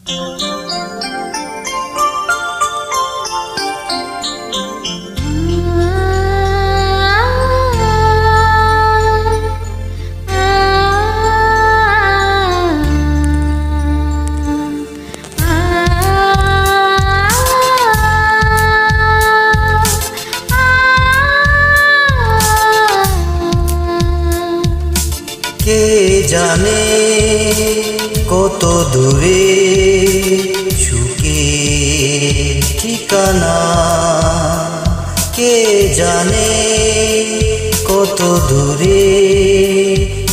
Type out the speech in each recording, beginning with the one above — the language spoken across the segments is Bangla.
কে জানে কত দূরে সুখের ঠিকানা, কে জানে কত দূরে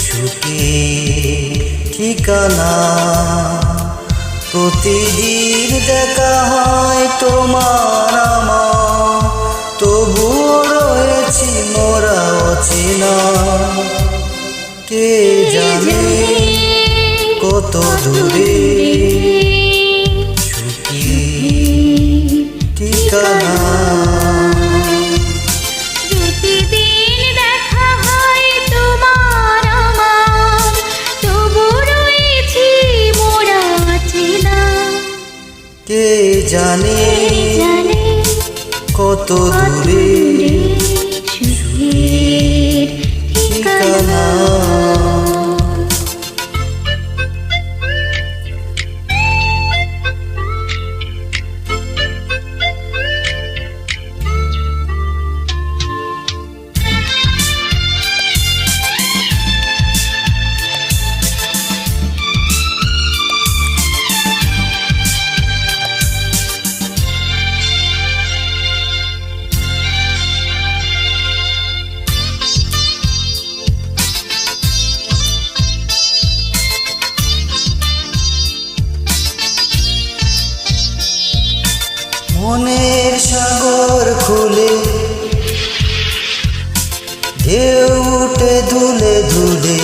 সুখের ঠিকানা। প্রতিদিন দেখা হয় তোমার আমার, তবুও রয়েছি মোরা অচেনা। কে জানে কত দূরে সুখের ঠিকানা। প্রতিদিন দেখা হয় তোমার আমার, তবু রয়েছি মোরা অচেনা। কে জানে কত দূরে সুখের ঠিকানা। মনের সাগর খুলে ঢেউ উঠে ধুলে ধুলে,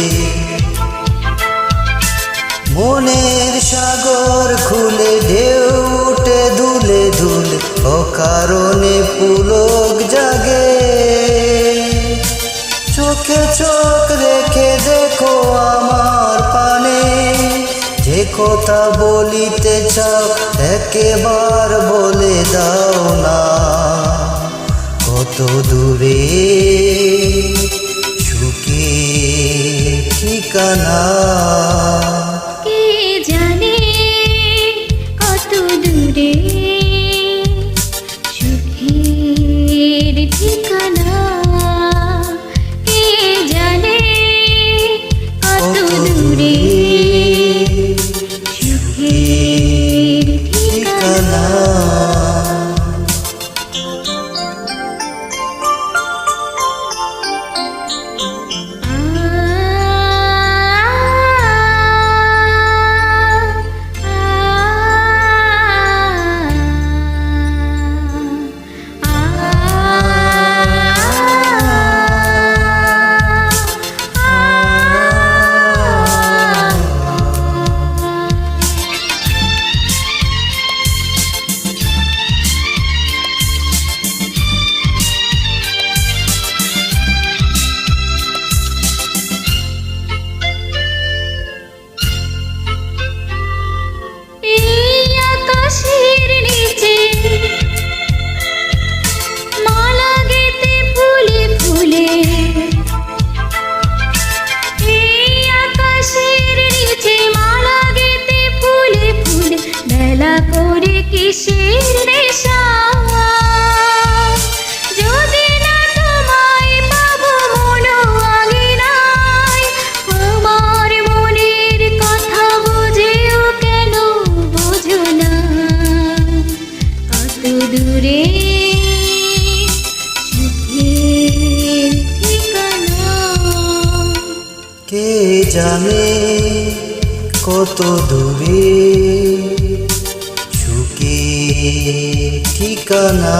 মনের সাগর খুলে ঢেউ উঠে ধুলে ধুলে, অকারণে পুলক জাগে। চোখে চোখ রেখে দেখো আমার পানে, যে কথা বলিতে চাও একেবার বলে দাও না। কত দূরে সুখের ঠিকানা, কে জানে কত দূরে সুখের ঠিকানা। কে জানে কত দূরে সুখের ঠিকানা। কিসের নেশা, যদি না তোমায় পাবো মনো আঙিনায়, আমার মনের কথা বুঝেও কেন বোঝো না। কত দূরে সুখের ঠিকানা, কে জানে কত দূরে ঠিকানা।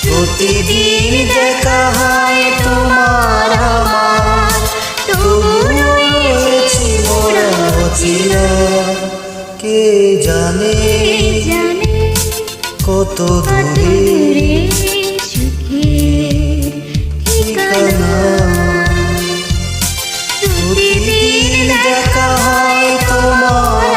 প্রতিদিন দেখা হয় তোমার আমার, তবু রয়েছি মোরা অচেনা। কে জানে কত দূরে সুখের ঠিকানা। প্রতিদিন দেখা হয় তোমার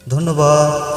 ধন্যবাদ।